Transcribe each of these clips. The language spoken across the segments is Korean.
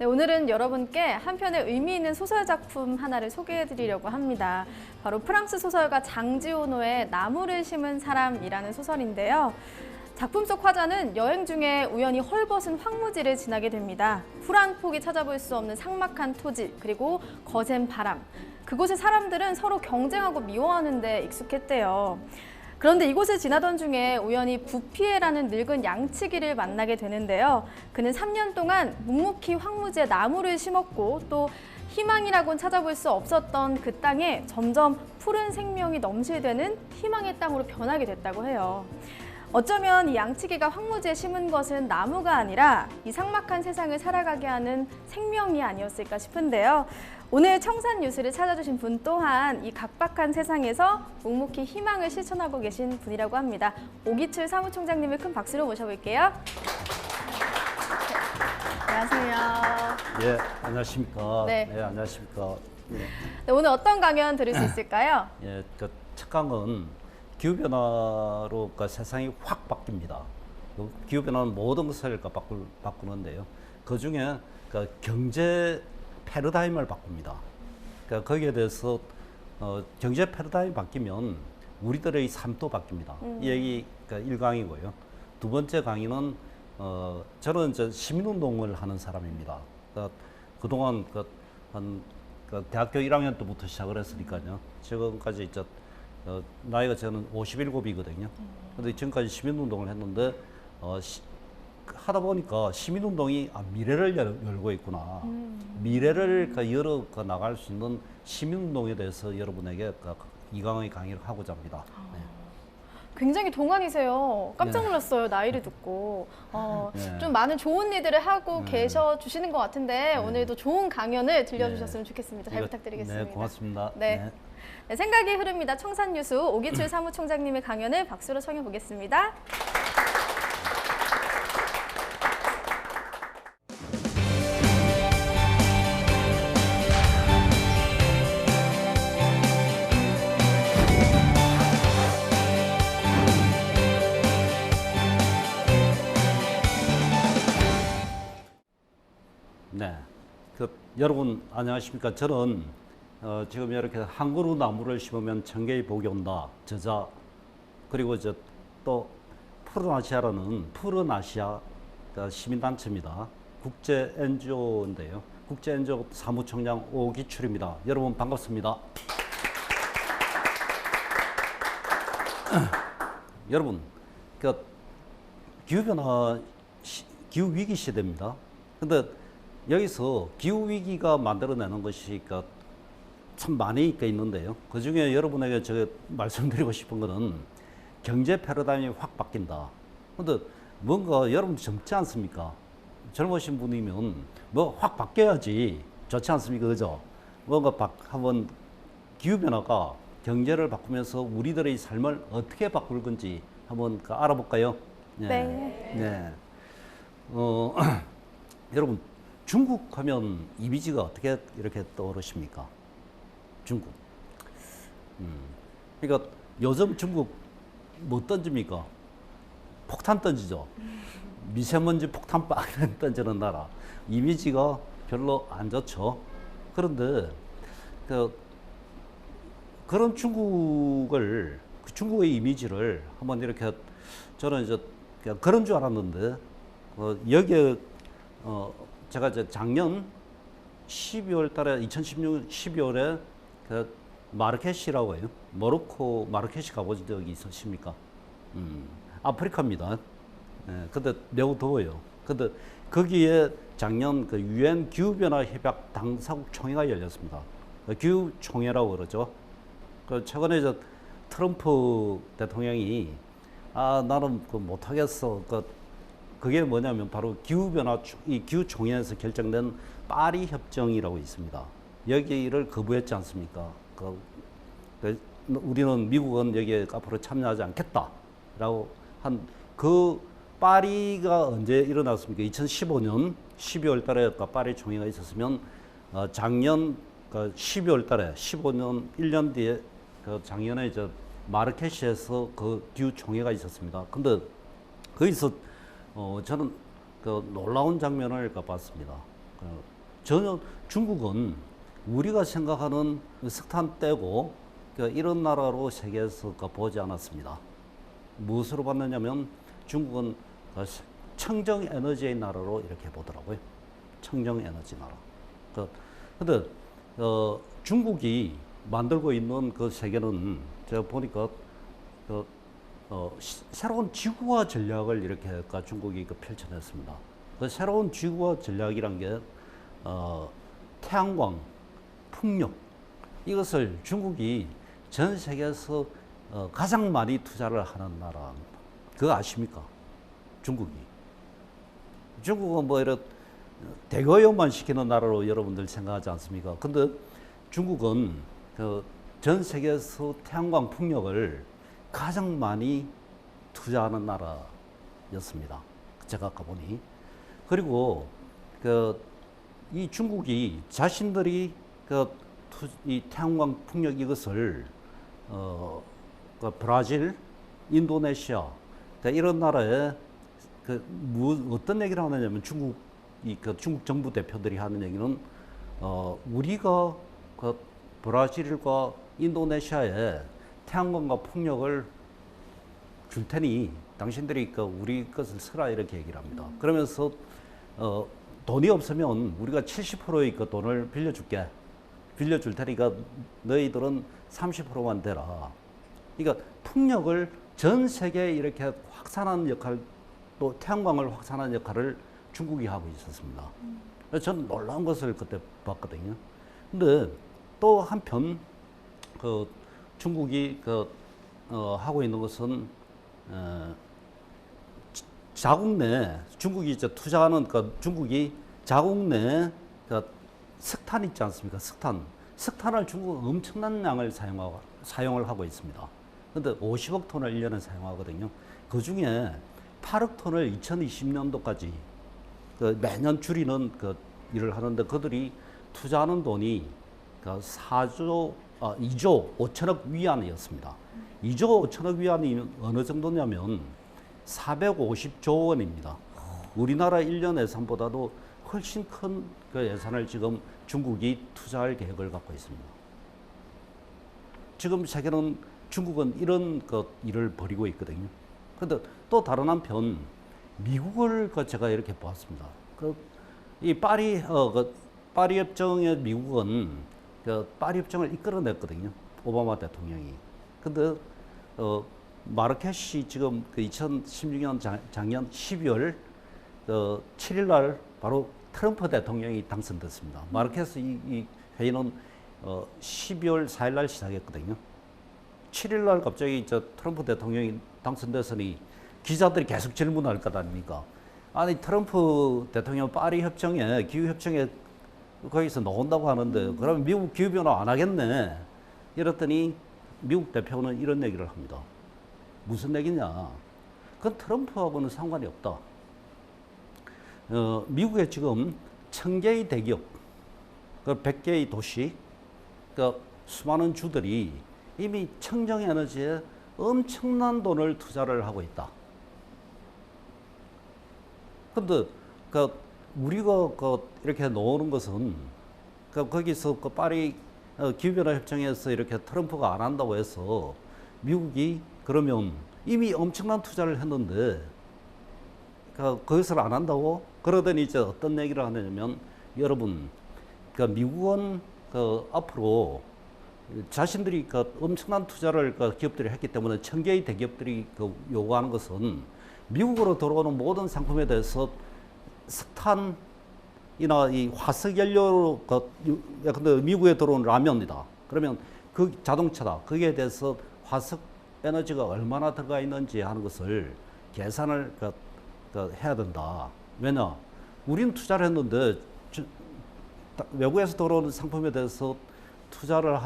네, 오늘은 여러분께 한 편의 의미 있는 소설 작품 하나를 소개해드리려고 합니다. 바로 프랑스 소설가 장지오노의 나무를 심은 사람이라는 소설인데요. 작품 속 화자는 여행 중에 우연히 헐벗은 황무지를 지나게 됩니다. 풀한 폭이 찾아볼 수 없는 삭막한 토지, 그리고 거센 바람. 그곳의 사람들은 서로 경쟁하고 미워하는 데 익숙했대요. 그런데 이곳을 지나던 중에 우연히 부피에라는 늙은 양치기를 만나게 되는데요. 그는 3년 동안 묵묵히 황무지에 나무를 심었고 또 희망이라고는 찾아볼 수 없었던 그 땅에 점점 푸른 생명이 넘실대는 희망의 땅으로 변하게 됐다고 해요. 어쩌면 이 양치기가 황무지에 심은 것은 나무가 아니라 이 삭막한 세상을 살아가게 하는 생명이 아니었을까 싶은데요. 오늘 청산 뉴스를 찾아주신 분 또한 이 각박한 세상에서 묵묵히 희망을 실천하고 계신 분이라고 합니다. 오기출 사무총장님을 큰 박수로 모셔볼게요. 안녕하세요. 예, 안녕하십니까. 네. 예, 안녕하십니까. 예, 네, 오늘 어떤 강연 들을 수 있을까요? 예, 첫 강은 기후변화로 세상이 확 바뀝니다. 기후변화는 모든 것을 바꾸는데요. 그 중에 경제 패러다임을 바꿉니다. 거기에 대해서 경제 패러다임이 바뀌면 우리들의 삶도 바뀝니다. 이 얘기가 1강이고요. 두 번째 강의는 저는 시민운동을 하는 사람입니다. 그동안 대학교 1학년 때부터 시작을 했으니까요. 지금까지 나이가 저는 57이거든요. 근데 지금까지 시민운동을 했는데 하다 보니까 시민운동이 미래를 열고 있구나. 미래를 열어 나갈 수 있는 시민운동에 대해서 여러분에게 이 강의를 하고자 합니다. 네. 굉장히 동안이세요. 깜짝 네. 놀랐어요. 나이를 듣고. 네. 좀 많은 좋은 일들을 하고 네. 계셔 주시는 것 같은데 오늘도 좋은 강연을 들려주셨으면 네. 좋겠습니다. 잘 부탁드리겠습니다. 네, 고맙습니다. 네. 네, 생각이 흐릅니다. 청산뉴스 오기출 사무총장님의 강연을 박수로 청해 보겠습니다. 네, 여러분 안녕하십니까? 저는 지금 이렇게 한 그루 나무를 심으면 천 개의 복이 온다 저자, 그리고 또 푸른 아시아 시민단체입니다. 국제 NGO인데요. 국제 NGO 사무총장 오기출입니다. 여러분 반갑습니다. 여러분, 기후변화, 기후위기 시대입니다. 근데 여기서 기후위기가 만들어내는 것이 참 많이 있는데요. 그 중에 여러분에게 제가 말씀드리고 싶은 거는 경제 패러다임이 확 바뀐다. 근데 뭔가 여러분 젊지 않습니까? 젊으신 분이면 뭐 확 바뀌어야지 좋지 않습니까? 그죠? 뭔가 한번 기후변화가 경제를 바꾸면서 우리들의 삶을 어떻게 바꿀 건지 한번 알아볼까요? 네. 네. 네. 여러분, 중국 하면 이미지가 어떻게 이렇게 떠오르십니까? 중국. 그러니까 요즘 중국 뭐 던집니까? 폭탄 던지죠. 미세먼지 폭탄 빵 던지는 나라. 이미지가 별로 안 좋죠. 그런데 그런 중국의 이미지를 한번 이렇게 저는 그냥 그런 줄 알았는데 여기에 제가 작년 12월 달에 2016년 12월에 마르케시라고 해요. 모로코 마르케시 가보신 적이 있으십니까? 아프리카입니다. 예, 근데 매우 더워요. 근데 거기에 작년 유엔 기후변화 협약 당사국 총회가 열렸습니다. 기후 총회라고 그러죠. 최근에 트럼프 대통령이 나는 못하겠어. 그게 뭐냐면 바로 이 기후총회에서 결정된 파리 협정이라고 있습니다. 여기를 거부했지 않습니까? 우리는 미국은 여기에 앞으로 참여하지 않겠다라고 한 파리가 언제 일어났습니까? 2015년 12월 달에 파리 총회가 있었으면 작년 12월 달에 15년 1년 뒤에 작년에 마르케시에서 기후 총회가 있었습니다. 근데 거기서 저는 놀라운 장면을 봤습니다. 전혀 중국은 우리가 생각하는 석탄 떼고 이런 나라로 세계에서 보지 않았습니다. 무엇으로 봤느냐면 중국은 청정 에너지의 나라로 이렇게 보더라고요. 청정 에너지 나라. 근데 중국이 만들고 있는 그 세계는 제가 보니까 새로운 지구화 전략을 이렇게 중국이 펼쳐냈습니다. 그 새로운 지구화 전략이란 게 태양광, 풍력 이것을 중국이 전 세계에서 가장 많이 투자를 하는 나라입니다. 그거 아십니까? 중국이. 중국은 뭐 이런 대거용만 시키는 나라로 여러분들 생각하지 않습니까? 근데 중국은 전 세계에서 태양광 풍력을 가장 많이 투자하는 나라였습니다. 제가 가보니. 그리고 이 중국이 자신들이 이 태양광 풍력 이것을 브라질, 인도네시아 이런 나라에 어떤 얘기를 하느냐면 중국 정부 대표들이 하는 얘기는 우리가 브라질과 인도네시아에 태양광과 풍력을 줄 테니 당신들이 우리 것을 쓰라 이렇게 얘기를 합니다. 그러면서 돈이 없으면 우리가 70%의 돈을 빌려줄 테니까 너희들은 30%만 대라. 그러니까 풍력을 전 세계에 이렇게 확산하는 역할, 또 태양광을 확산하는 역할을 중국이 하고 있었습니다. 저는 놀라운 것을 그때 봤거든요. 근데 또 한편 중국이 하고 있는 것은 자국 내 중국이 이제 투자하는 중국이 자국 내 석탄 있지 않습니까? 석탄을 중국은 엄청난 양을 사용을 하고 있습니다. 근데 50억 톤을 1년에 사용하거든요. 그 중에 8억 톤을 2020년도까지 매년 줄이는 일을 하는데 그들이 투자하는 돈이 2조 5천억 위안이었습니다. 2조 5천억 위안이 어느 정도냐면 450조 원입니다. 우리나라 1년 예산보다도 훨씬 큰 예산을 지금 중국이 투자할 계획을 갖고 있습니다. 지금 중국은 이런 일을 벌이고 있거든요. 그런데 또 다른 한편 미국을 제가 이렇게 보았습니다. 이 파리 협정의 미국은 파리 협정을 이끌어냈거든요. 오바마 대통령이. 근데 마르케시 지금 2016년 작년 12월 7일 날 바로 트럼프 대통령이 당선됐습니다. 마르케스 이 회의는 12월 4일 날 시작했거든요. 7일 날 갑자기 트럼프 대통령이 당선됐으니 기자들이 계속 질문할 것 아닙니까? 아니 트럼프 대통령 파리 협정에 기후 협정에 거기서 나온다고 하는데 그러면 미국 기후 변화 안 하겠네. 이랬더니 미국 대표는 이런 얘기를 합니다. 무슨 얘기냐? 그건 트럼프하고는 상관이 없다. 미국에 지금 1000개의 대기업, 100개의 도시, 수많은 주들이 이미 청정 에너지에 엄청난 돈을 투자를 하고 있다. 근데 우리가 이렇게 놓는 것은 거기서 파리 기후변화 협정에서 이렇게 트럼프가 안 한다고 해서 미국이 그러면 이미 엄청난 투자를 했는데 그것을 안 한다고 그러더니 이제 어떤 얘기를 하냐면 여러분 미국은 앞으로 자신들이 엄청난 투자를 기업들이 했기 때문에 1000개의 대기업들이 요구하는 것은 미국으로 들어오는 모든 상품에 대해서 석탄이나 이 화석 연료로 근데 미국에 들어온 라면이다. 그러면 그 자동차다. 거기에 대해서 화석 에너지가 얼마나 들어가 있는지 하는 것을 계산을 해야 된다. 왜냐? 우리는 투자를 했는데 외국에서 들어오는 상품에 대해서 투자를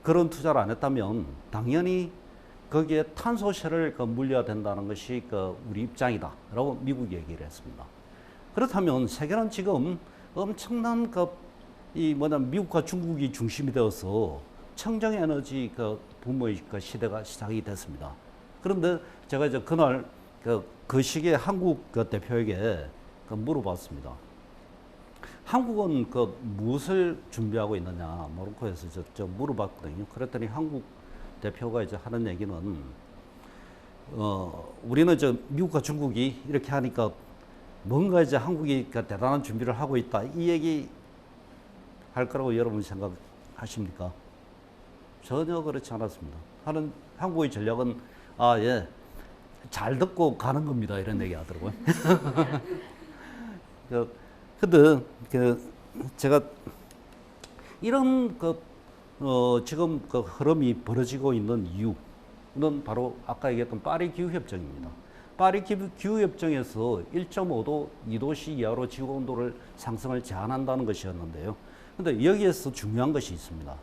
그런 투자를 안 했다면 당연히 거기에 탄소세를 물려야 된다는 것이 우리 입장이다. 라고 미국이 얘기를 했습니다. 그렇다면 세계는 지금 엄청난 미국과 중국이 중심이 되어서 청정에너지 붐의 시대가 시작이 됐습니다. 그런데 제가 이제 그날 그 시기에 한국 대표에게 물어봤습니다. 한국은 그 무엇을 준비하고 있느냐 모로코에서 저 물어봤거든요. 그랬더니 한국 대표가 이제 하는 얘기는 우리는 저 미국과 중국이 이렇게 하니까 뭔가 이제 한국이 그 대단한 준비를 하고 있다 이 얘기 할 거라고 여러분 생각하십니까? 전혀 그렇지 않았습니다. 한국의 전략은 잘 듣고 가는 겁니다. 이런 얘기 하더라고요. 근데 제가 이런 지금 그 흐름이 벌어지고 있는 이유는 바로 아까 얘기했던 파리 기후협정입니다. 파리 기후협정에서 1.5도, 2도씨 이하로 지구 온도를 상승을 제한한다는 것이었는데요. 근데 여기에서 중요한 것이 있습니다.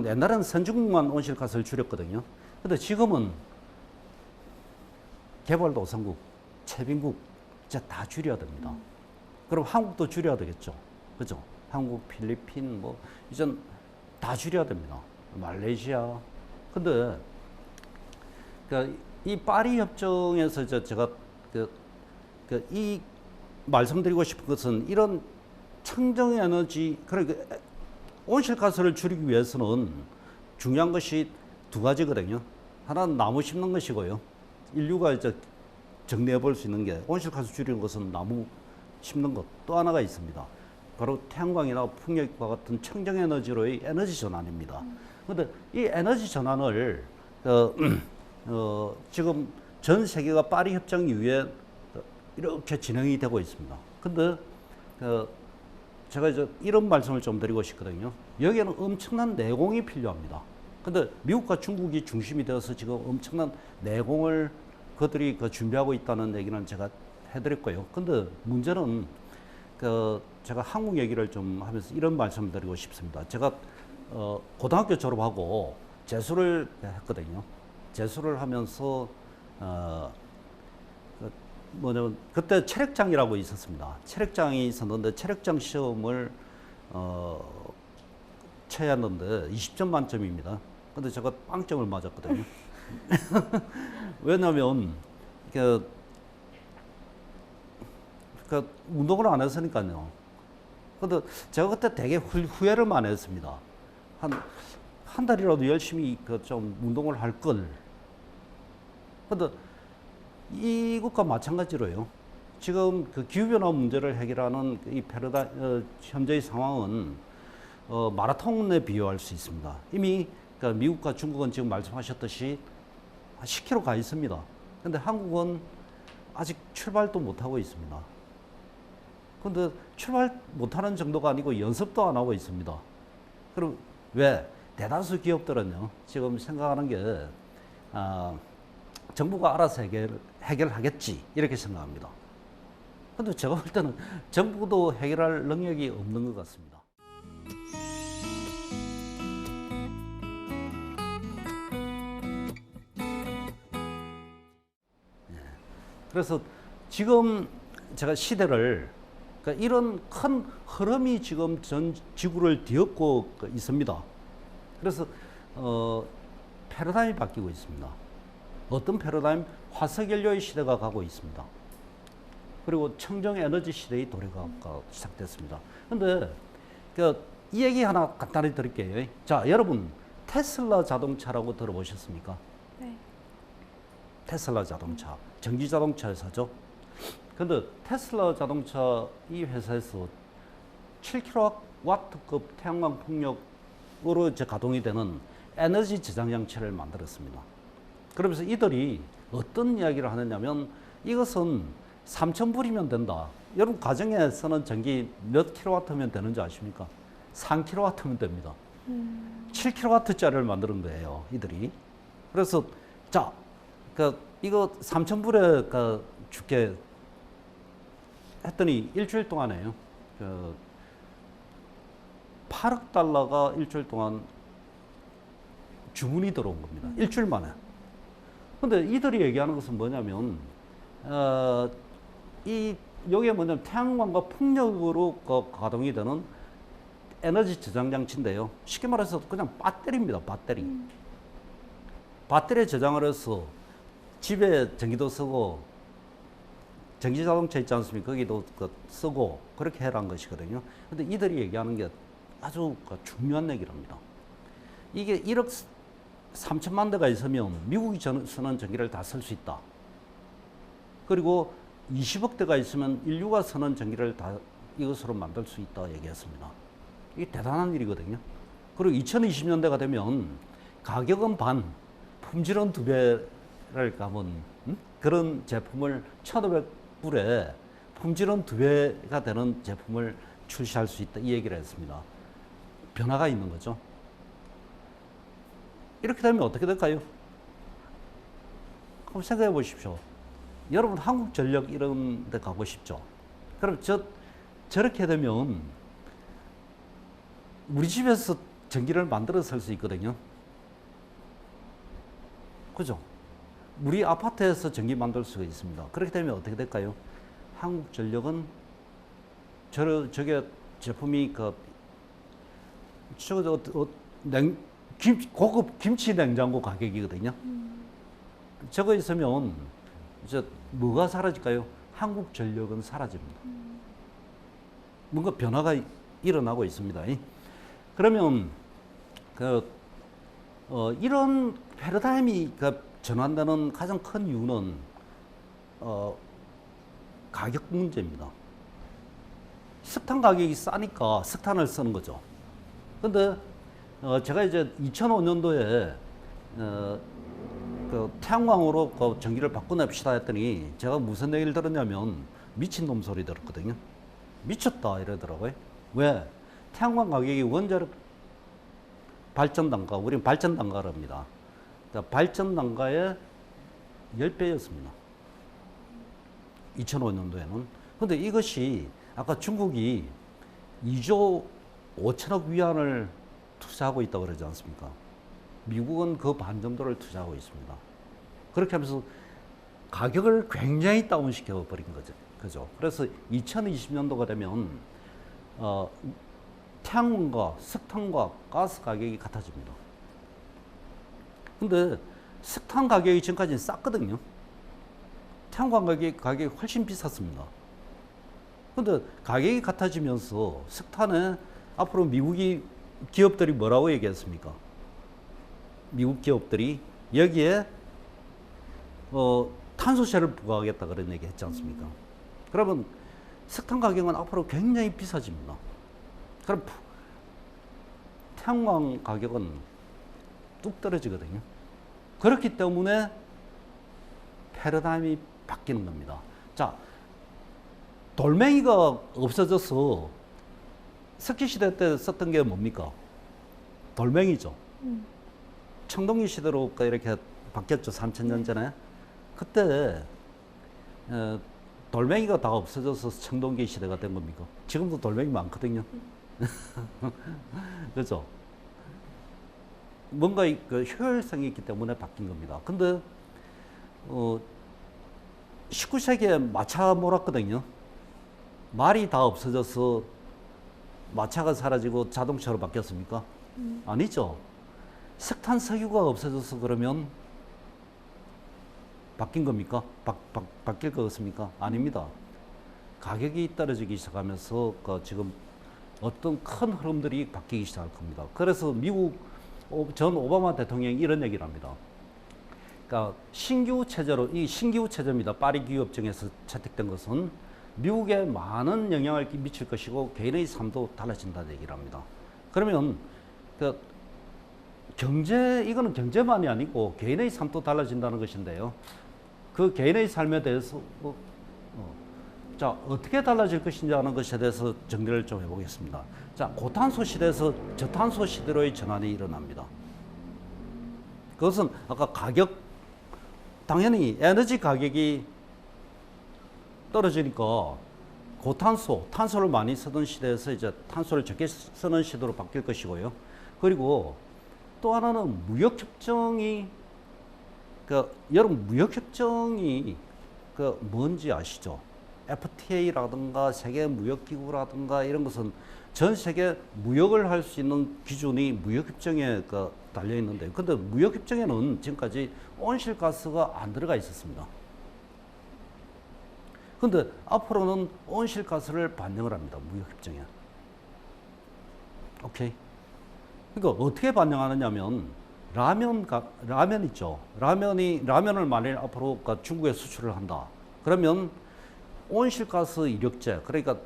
옛날에는 선진국만 온실가스를 줄였거든요. 근데 지금은 개발도상국, 최빈국 이제 다 줄여야 됩니다. 그럼 한국도 줄여야 되겠죠. 그죠? 한국, 필리핀, 뭐, 이젠 다 줄여야 됩니다. 말레이시아. 근데, 이 파리 협정에서 제가 이 말씀드리고 싶은 것은 이런 청정 에너지, 그러니까 온실가스를 줄이기 위해서는 중요한 것이 두 가지거든요. 하나는 나무 심는 것이고요. 인류가 이제 정리해 볼 수 있는 게 온실가스 줄이는 것은 나무 심는 것. 또 하나가 있습니다. 바로 태양광이나 풍력과 같은 청정에너지로의 에너지 전환입니다. 그런데 이 에너지 전환을 지금 전 세계가 파리 협정 이후에 이렇게 진행이 되고 있습니다. 근데 제가 이제 이런 말씀을 좀 드리고 싶거든요. 여기에는 엄청난 내공이 필요합니다. 근데 미국과 중국이 중심이 되어서 지금 엄청난 내공을 그들이 준비하고 있다는 얘기는 제가 해드렸고요. 근데 문제는 제가 한국 얘기를 좀 하면서 이런 말씀을 드리고 싶습니다. 제가 고등학교 졸업하고 재수를 했거든요. 재수를 하면서 뭐냐면 그때 체력장이라고 있었습니다. 체력장이 있었는데 체력장 시험을 쳐야 했는데 20점 만점입니다. 근데 제가 빵점을 맞았거든요. 왜냐면 운동을 안 했으니까요. 근데 제가 그때 되게 후회를 많이 했습니다. 한 달이라도 열심히 좀 운동을 할 걸. 근데 이것과 마찬가지로요. 지금 기후변화 문제를 해결하는 이 현재의 상황은 마라톤에 비유할 수 있습니다. 이미 미국과 중국은 지금 말씀하셨듯이 10km 가 있습니다. 근데 한국은 아직 출발도 못하고 있습니다. 근데 출발 못하는 정도가 아니고 연습도 안 하고 있습니다. 그럼 왜? 대다수 기업들은요, 지금 생각하는 게, 정부가 알아서 해결하겠지, 이렇게 생각합니다. 근데 제가 볼 때는 정부도 해결할 능력이 없는 것 같습니다. 그래서 지금 제가 시대를, 그러니까 이런 큰 흐름이 지금 전 지구를 뒤엎고 있습니다. 그래서 패러다임이 바뀌고 있습니다. 어떤 패러다임? 화석연료의 시대가 가고 있습니다. 그리고 청정에너지 시대의 도래가 시작됐습니다. 그런데 이 얘기 하나 간단히 드릴게요. 자, 여러분 테슬라 자동차라고 들어보셨습니까? 네. 테슬라 자동차, 전기 자동차 회사죠. 근데 테슬라 자동차 이 회사에서 7kW급 태양광 풍력으로 이제 가동이 되는 에너지 저장 장치를 만들었습니다. 그러면서 이들이 어떤 이야기를 하느냐면 이것은 3,000불이면 된다. 여러분 가정에서는 전기 몇 킬로와트면 되는지 아십니까? 3킬로와트면 됩니다. 7킬로와트짜리를 만드는 거예요, 이들이. 그래서 자, 이거 3,000불에 줄게 했더니 일주일 동안에요. 8억 달러가 일주일 동안 주문이 들어온 겁니다. 일주일 만에. 근데 이들이 얘기하는 것은 뭐냐면, 여기에 뭐냐면 태양광과 풍력으로 가동이 되는 에너지 저장 장치인데요. 쉽게 말해서 그냥 배터리입니다. 배터리. 배터리에 저장을 해서 집에 전기도 쓰고 전기 자동차 있지 않습니까? 거기도 쓰고 그렇게 해라는 것이거든요. 근데 이들이 얘기하는 게 아주 중요한 얘기랍니다. 이게 1억 3천만 대가 있으면 미국이 쓰는 전기를 다 쓸 수 있다. 그리고 20억 대가 있으면 인류가 쓰는 전기를 다 이것으로 만들 수 있다 얘기했습니다. 이게 대단한 일이거든요. 그리고 2020년대가 되면 가격은 반, 품질은 2배를 가면 그런 제품을 1,500불에 품질은 2배가 되는 제품을 출시할 수 있다 이 얘기를 했습니다. 변화가 있는 거죠. 이렇게 되면 어떻게 될까요? 한번 생각해 보십시오. 여러분 한국전력 이런 데 가고 싶죠? 그럼 저렇게 되면 우리 집에서 전기를 만들어 쓸 수 있거든요. 그죠? 우리 아파트에서 전기 만들 수가 있습니다. 그렇게 되면 어떻게 될까요? 한국전력은 저게 제품이 고급 김치 냉장고 가격이거든요. 저거 있으면 이제 뭐가 사라질까요? 한국전력은 사라집니다. 뭔가 변화가 일어나고 있습니다. 그러면 이런 패러다임이 전환되는 가장 큰 이유는 가격 문제입니다. 석탄 가격이 싸니까 석탄을 쓰는 거죠. 근데 제가 이제 2005년도에 태양광으로 전기를 바꿔냅시다 했더니 제가 무슨 얘기를 들었냐면 미친놈 소리 들었거든요. 미쳤다 이러더라고요. 왜? 태양광 가격이 원자력 발전 단가, 우리는 발전 단가를 합니다. 발전 단가의 10배였습니다. 2005년도에는. 근데 이것이 아까 중국이 2조 5천억 위안을 투자하고 있다고 그러지 않습니까? 미국은 그 반 정도를 투자하고 있습니다. 그렇게 하면서 가격을 굉장히 다운시켜 버린 거죠. 그죠? 그래서 2020년도가 되면 태양광과 석탄과 가스 가격이 같아집니다. 근데 석탄 가격이 지금까지는 쌌거든요. 태양광 가격이 훨씬 비쌌습니다. 근데 가격이 같아지면서 석탄에 앞으로 미국이 기업들이 뭐라고 얘기했습니까? 미국 기업들이 여기에 탄소세를 부과하겠다 그런 얘기 했지 않습니까? 그러면 석탄 가격은 앞으로 굉장히 비싸집니다. 그럼 태양광 가격은 뚝 떨어지거든요. 그렇기 때문에 패러다임이 바뀌는 겁니다. 자, 돌멩이가 없어져서 석기시대 때 썼던 게 뭡니까? 돌멩이죠. 청동기 시대로 이렇게 바뀌었죠. 3000년 전에. 그때 돌멩이가 다 없어져서 청동기 시대가 된 겁니까? 지금도 돌멩이 많거든요. 그렇죠? 뭔가 효율성이 있기 때문에 바뀐 겁니다. 근데 19세기에 마차 몰았거든요. 말이 다 없어져서 마차가 사라지고 자동차로 바뀌었습니까? 아니죠. 석탄, 석유가 없어져서 그러면 바뀐 겁니까? 바뀔 것 같습니까? 아닙니다. 가격이 떨어지기 시작하면서 지금 어떤 큰 흐름들이 바뀌기 시작할 겁니다. 그래서 미국 전 오바마 대통령이 이런 얘기를 합니다. 그러니까 신규 체제로, 이 신규 체제입니다. 파리 기후협정에서 채택된 것은 미국에 많은 영향을 미칠 것이고 개인의 삶도 달라진다는 얘기를 합니다. 그러면 이거는 경제만이 아니고 개인의 삶도 달라진다는 것인데요. 그 개인의 삶에 대해서 자, 어떻게 달라질 것인지 하는 것에 대해서 정리를 좀 해보겠습니다. 자, 고탄소 시대에서 저탄소 시대로의 전환이 일어납니다. 그것은 아까 당연히 에너지 가격이 떨어지니까 탄소를 많이 쓰던 시대에서 이제 탄소를 적게 쓰는 시대로 바뀔 것이고요. 그리고 또 하나는 무역협정이, 여러분 무역협정이 뭔지 아시죠? FTA라든가 세계무역기구라든가 이런 것은 전 세계 무역을 할 수 있는 기준이 무역협정에 달려 있는데, 근데 무역협정에는 지금까지 온실가스가 안 들어가 있었습니다. 근데 앞으로는 온실가스를 반영을 합니다. 무역협정에. 오케이. 그러니까 어떻게 반영하느냐면 라면 있죠. 라면을 만일 앞으로 중국에 수출을 한다. 그러면 온실가스 이력제, 그러니까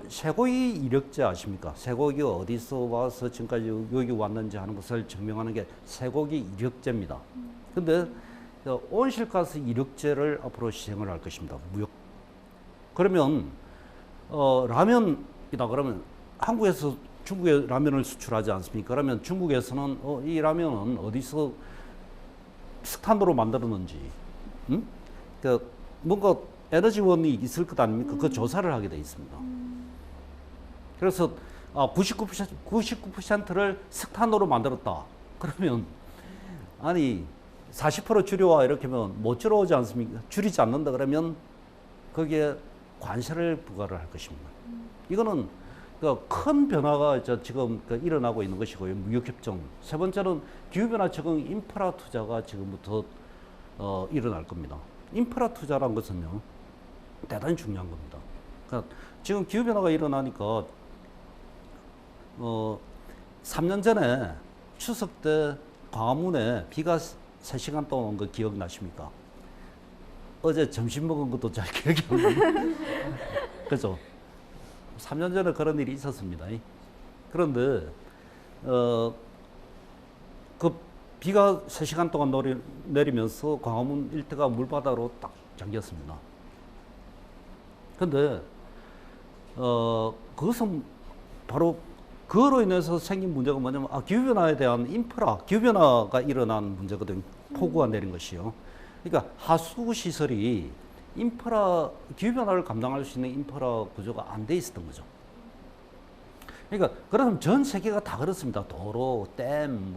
쇠고기 이력제 아십니까? 쇠고기가 어디서 와서 지금까지 여기 왔는지 하는 것을 증명하는 게 쇠고기 이력제입니다. 근데 온실가스 이력제를 앞으로 시행을 할 것입니다. 무역. 그러면 라면이다 그러면 한국에서 중국에 라면을 수출하지 않습니까? 그러면 중국에서는 이 라면은 어디서 석탄으로 만들었는지, 뭔가 에너지원이 있을 것 아닙니까? 그 조사를 하게 돼 있습니다. 그래서 99%를 석탄으로 만들었다. 그러면 아니 40% 줄여와 이렇게 하면 못 줄여오지 않습니까? 줄이지 않는다 그러면 거기에 관세를 부과를 할 것입니다. 이거는 큰 변화가 지금 일어나고 있는 것이고요. 무역협정. 세 번째는 기후변화 적응 인프라 투자가 지금부터 일어날 겁니다. 인프라 투자란 것은요, 대단히 중요한 겁니다. 그러니까 지금 기후변화가 일어나니까 3년 전에 추석 때 광화문에 비가 3시간 동안 온 거 기억나십니까? 어제 점심 먹은 것도 잘 기억이 안 나요. 그죠? 3년 전에 그런 일이 있었습니다. 그런데 그 비가 3시간 동안 내리면서 광화문 일대가 물바다로 딱 잠겼습니다. 근데 그것은 바로 그로 인해서 생긴 문제가 뭐냐면 기후변화에 대한 인프라, 기후변화가 일어난 문제거든요. 폭우가 내린 것이요. 그러니까 하수 시설이 기후변화를 감당할 수 있는 인프라 구조가 안 돼 있었던 거죠. 그러니까 그러면 전 세계가 다 그렇습니다. 도로, 댐,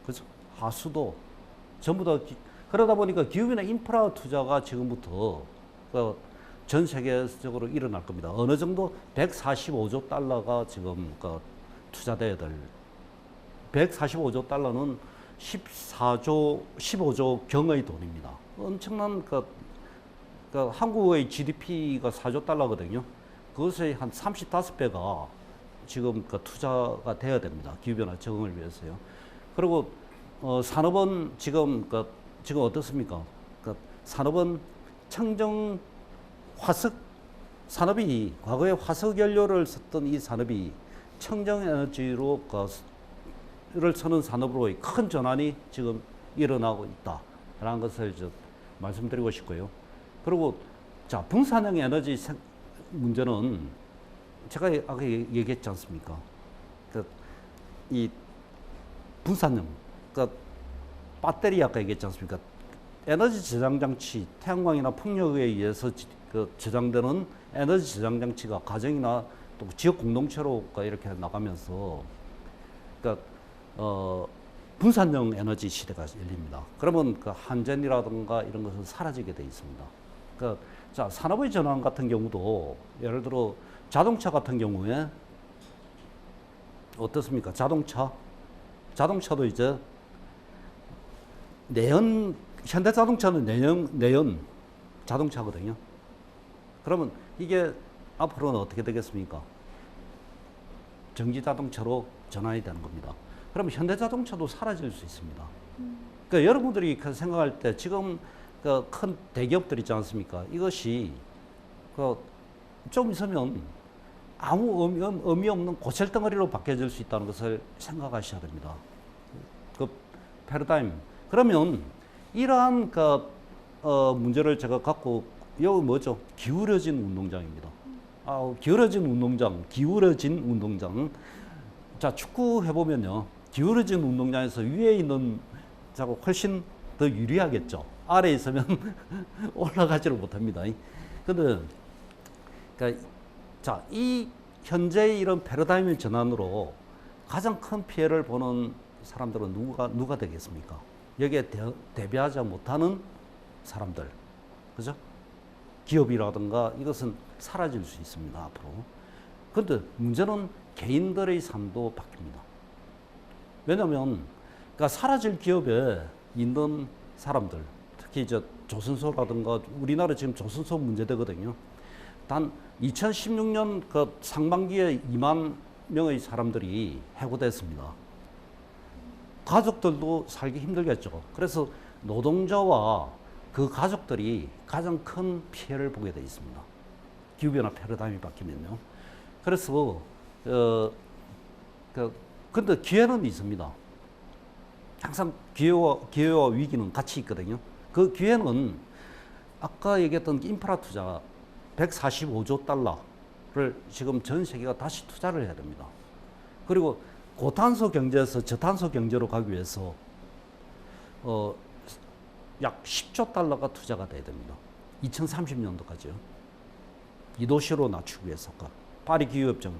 그죠? 하수도 전부 다 그러다 보니까 기후변화 인프라 투자가 지금부터 전 세계적으로 일어날 겁니다. 어느 정도 145조 달러가 지금 투자돼야 될 145조 달러는 15조 경의 돈입니다. 엄청난 한국의 GDP가 4조 달러거든요. 그것의 한 35배가 지금 투자가 돼야 됩니다. 기후변화 적응을 위해서요. 그리고 산업은 지금 어떻습니까? 산업은 청정 화석 산업이 과거에 화석 연료를 썼던 이 산업이 청정 에너지로 를 쓰는 산업으로의 큰 전환이 지금 일어나고 있다라는 것을 말씀드리고 싶고요. 그리고 분산형 에너지 문제는 제가 아까 얘기했지 않습니까? 이 분산형, 배터리 아까 얘기했지 않습니까? 에너지 저장 장치, 태양광이나 풍력에 의해서 저장되는 에너지 저장 장치가 가정이나 또 지역 공동체로 이렇게 나가면서 분산형 에너지 시대가 열립니다. 그러면 한전이라든가 이런 것은 사라지게 돼 있습니다. 산업의 전환 같은 경우도 예를 들어 자동차 같은 경우에 어떻습니까? 자동차도 이제 현대 자동차는 내연 자동차거든요. 그러면 이게 앞으로는 어떻게 되겠습니까? 전기 자동차로 전환이 되는 겁니다. 그러면 현대 자동차도 사라질 수 있습니다. 그러니까 여러분들이 생각할 때 지금 큰 대기업들 있지 않습니까? 이것이 좀 있으면 아무 의미 없는 고철덩어리로 바뀌어질 수 있다는 것을 생각하셔야 됩니다. 패러다임. 그러면 이러한 문제를 제가 갖고 여기 뭐죠? 기울어진 운동장입니다. 기울어진 운동장. 자, 축구 해보면요. 기울어진 운동장에서 위에 있는 자가 훨씬 더 유리하겠죠. 아래에 있으면 올라가지를 못합니다. 근데, 이 현재의 이런 패러다임 전환으로 가장 큰 피해를 보는 사람들은 누가 되겠습니까? 여기에 대비하지 못하는 사람들. 그죠? 기업이라든가 이것은 사라질 수 있습니다, 앞으로. 근데 문제는 개인들의 삶도 바뀝니다. 왜냐면, 사라질 기업에 있는 사람들, 특히 조선소라든가 우리나라 지금 조선소 문제되거든요. 단 2016년 그 상반기에 2만 명의 사람들이 해고됐습니다. 가족들도 살기 힘들겠죠. 그래서 노동자와 그 가족들이 가장 큰 피해를 보게 돼 있습니다. 기후변화 패러다임이 바뀌면요. 그래서 근데 기회는 있습니다. 항상 기회와 위기는 같이 있거든요. 그 기회는 아까 얘기했던 인프라 투자 145조 달러를 지금 전 세계가 다시 투자를 해야 됩니다. 그리고 고탄소 경제에서 저탄소 경제로 가기 위해서 약 10조 달러가 투자가 돼야 됩니다. 2030년도까지요. 2도시로 낮추기 위해서. 파리 기후협정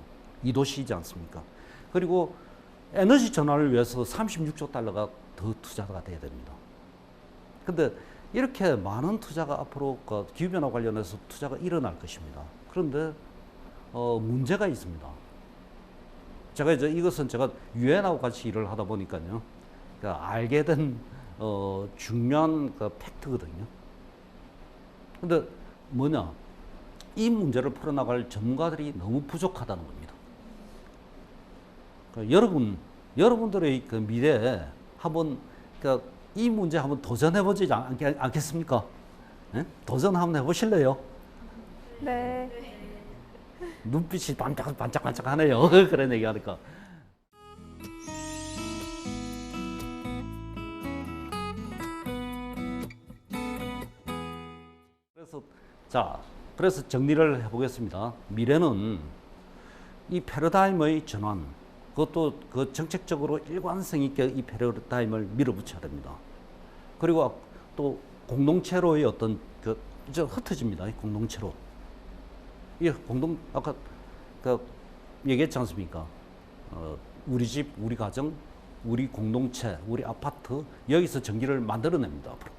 2도시이지 않습니까? 그리고 에너지 전환을 위해서 36조 달러가 더 투자가 돼야 됩니다. 근데 이렇게 많은 투자가 앞으로 그 기후변화 관련해서 투자가 일어날 것입니다. 그런데 문제가 있습니다. 제가 이제 이것은 제가 유엔하고 같이 일을 하다 보니까요. 그러니까 알게 된 중요한 그 팩트거든요. 근데 뭐냐? 이 문제를 풀어나갈 전문가들이 너무 부족하다는 겁니다. 그러니까 여러분들의 그 미래에 한번 그러니까 이 문제 한번 도전해보지 않겠습니까? 네? 도전 한번 해보실래요? 네. 눈빛이 반짝반짝하네요. 그런 얘기하니까. 그래서 정리를 해보겠습니다. 미래는 이 패러다임의 전환, 그것도 그 정책적으로 일관성 있게 이 패러다임을 밀어붙여야 됩니다. 그리고 또 공동체로의 어떤 이제 흩어집니다. 이 공동체로. 이 아까 얘기했지 않습니까? 우리 집, 우리 가정, 우리 공동체, 우리 아파트, 여기서 전기를 만들어냅니다. 앞으로.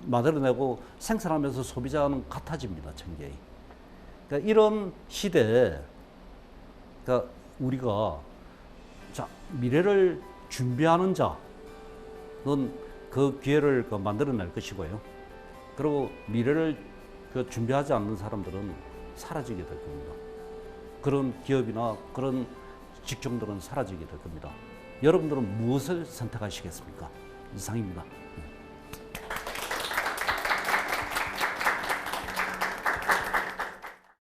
만들어내고 생산하면서 소비자는 같아집니다. 전개이. 그러니까 이런 시대에 그러니까 우리가 미래를 준비하는 자는 그 기회를 만들어낼 것이고요. 그리고 미래를 준비하지 않는 사람들은 사라지게 될 겁니다. 그런 기업이나 그런 직종들은 사라지게 될 겁니다. 여러분들은 무엇을 선택하시겠습니까? 이상입니다.